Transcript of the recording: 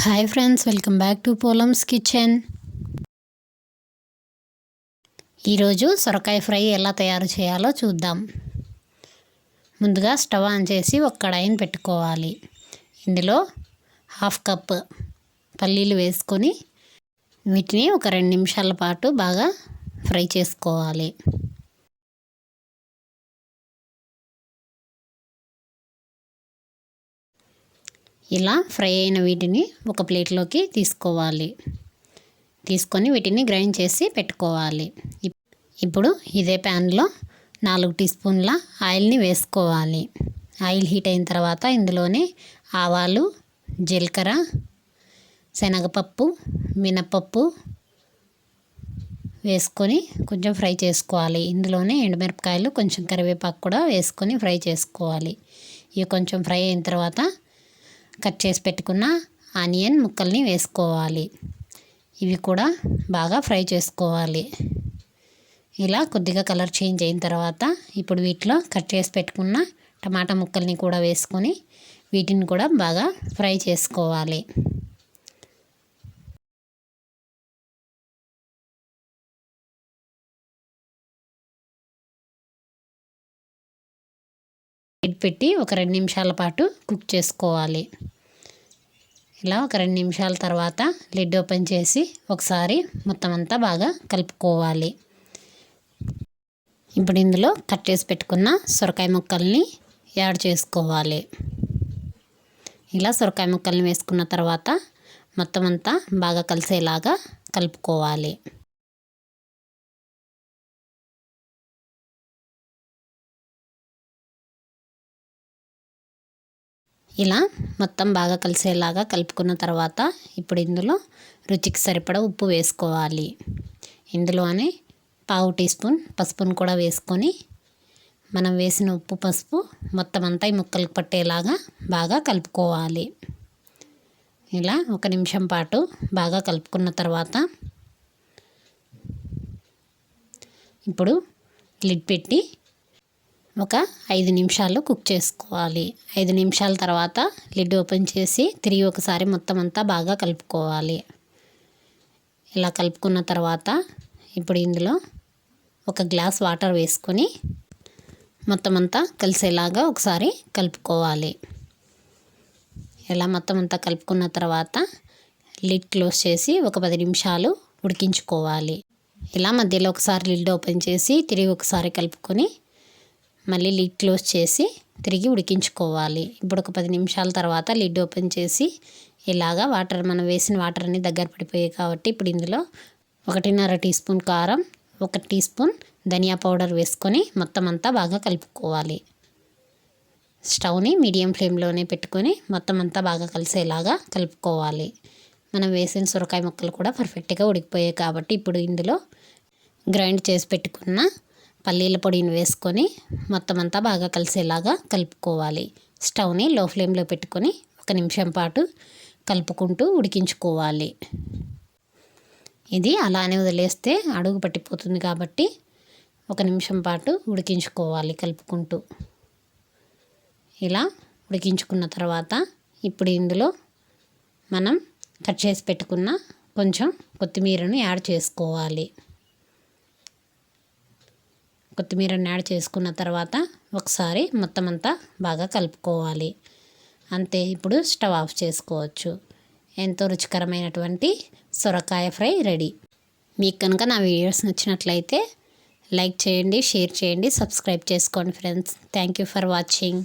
Hi friends, welcome back to Polam's kitchen. ఈరోజు సొరకాయ fry ఎలా తయారు చేయాలో చూద్దాం. ముందుగా స్టవ్ ఆన్ చేసి ఒక కడాయిని పెట్టుకోవాలి. ఇందులో 1/2 కప్ పల్లీలు వేసుకొని వీటిని ఒక 2 నిమిషాల పాటు బాగా ఫ్రై చేసుకోవాలి. ఇలా ఫ్రై అయిన వీటిని ఒక ప్లేట్లోకి తీసుకొని వీటిని గ్రైండ్ చేసి పెట్టుకోవాలి. ఇప్పుడు ఇదే ప్యాన్లో 4 టీ స్పూన్ల ఆయిల్ని వేసుకోవాలి. ఆయిల్ హీట్ అయిన తర్వాత ఇందులోనే ఆవాలు, జీలకర్ర, శనగపప్పు, మినపప్పు వేసుకొని కొంచెం ఫ్రై చేసుకోవాలి. ఇందులోనే ఎండుమిరపకాయలు, కొంచెం కరివేపాకు కూడా వేసుకొని ఫ్రై చేసుకోవాలి. ఇవి కొంచెం ఫ్రై అయిన తర్వాత కట్ చేసి పెట్టుకున్న ఆనియన్ ముక్కల్ని వేసుకోవాలి. ఇవి కూడా బాగా ఫ్రై చేసుకోవాలి. ఇలా కొద్దిగా కలర్ చేంజ్ అయిన తర్వాత ఇప్పుడు వీటిలో కట్ చేసి పెట్టుకున్న టమాటా ముక్కల్ని కూడా వేసుకొని వీటిని కూడా బాగా ఫ్రై చేసుకోవాలి. పెట్టి ఒక 2 నిమిషాల పాటు కుక్ చేసుకోవాలి. ఇలా ఒక 2 నిమిషాల తర్వాత లిడ్ ఓపెన్ చేసి ఒకసారి మొత్తం అంతా బాగా కలుపుకోవాలి. ఇప్పుడు ఇందులో కట్ చేసి పెట్టుకున్న సొరకాయ ముక్కల్ని యాడ్ చేసుకోవాలి. ఇలా సొరకాయ ముక్కల్ని వేసుకున్న తర్వాత మొత్తం అంతా బాగా కలిసేలాగా కలుపుకోవాలి. ఇలా మొత్తం బాగా కలిసేలాగా కలుపుకున్న తర్వాత ఇప్పుడు ఇందులో రుచికి సరిపడా ఉప్పు వేసుకోవాలి. ఇందులోనే 1/2 టీ స్పూన్ పసుపును కూడా వేసుకొని మనం వేసిన ఉప్పు, పసుపు మొత్తం అంతా ఈ ముక్కలకు పట్టేలాగా బాగా కలుపుకోవాలి. ఇలా 1 నిమిషం పాటు బాగా కలుపుకున్న తర్వాత ఇప్పుడు లిడ్ పెట్టి ఒక 5 నిమిషాలు కుక్ చేసుకోవాలి. 5 నిమిషాల తర్వాత లిడ్ ఓపెన్ చేసి తిరిగి ఒకసారి మొత్తం అంతా బాగా కలుపుకోవాలి. ఇలా కలుపుకున్న తర్వాత ఇప్పుడు ఇందులో 1 గ్లాస్ వాటర్ వేసుకొని మొత్తం అంతా కలిసేలాగా ఒకసారి కలుపుకోవాలి. ఇలా మొత్తం అంతా కలుపుకున్న తర్వాత లిడ్ క్లోజ్ చేసి ఒక 10 నిమిషాలు ఉడికించుకోవాలి. ఇలా మధ్యలో ఒకసారి లిడ్ ఓపెన్ చేసి తిరిగి ఒకసారి కలుపుకొని మళ్ళీ లిడ్ క్లోజ్ చేసి తిరిగి ఉడికించుకోవాలి. ఇప్పుడు ఒక 10 నిమిషాల తర్వాత లిడ్ ఓపెన్ చేసి ఇలాగా మనం వేసిన వాటర్ అన్నీ దగ్గర పడిపోయాయి కాబట్టి ఇప్పుడు ఇందులో 1.5 టీ స్పూన్ కారం, 1 టీ స్పూన్ ధనియా పౌడర్ వేసుకొని మొత్తం అంతా బాగా కలుపుకోవాలి. స్టవ్ని మీడియం ఫ్లేమ్లోనే పెట్టుకొని మొత్తం అంతా బాగా కలిసేలాగా కలుపుకోవాలి. మనం వేసిన సొరకాయ ముక్కలు కూడా పర్ఫెక్ట్గా ఉడికిపోయాయి కాబట్టి ఇప్పుడు ఇందులో గ్రైండ్ చేసి పెట్టుకున్న పల్లీల పొడిని వేసుకొని మొత్తం అంతా బాగా కలిసేలాగా కలుపుకోవాలి. స్టవ్ని లో ఫ్లేమ్లో పెట్టుకొని 1 నిమిషం పాటు కలుపుకుంటూ ఉడికించుకోవాలి. ఇది అలానే వదిలేస్తే అడుగు పట్టిపోతుంది కాబట్టి 1 నిమిషం పాటు ఉడికించుకోవాలి కలుపుకుంటూ. ఇలా ఉడికించుకున్న తర్వాత ఇప్పుడు ఇందులో మనం కట్ చేసి పెట్టుకున్న కొంచెం కొత్తిమీరను యాడ్ చేసుకోవాలి. కొత్తిమీరని యాడ్ చేసుకున్న తర్వాత ఒకసారి మొత్తం అంతా బాగా కలుపుకోవాలి. అంతే, ఇప్పుడు స్టవ్ ఆఫ్ చేసుకోవచ్చు. ఎంతో రుచికరమైనటువంటి సొరకాయ ఫ్రై రెడీ. మీకు కనుక నా వీడియోస్ నచ్చినట్లయితే లైక్ చేయండి, షేర్ చేయండి, సబ్స్క్రైబ్ చేసుకోండి friends. Thank you for watching.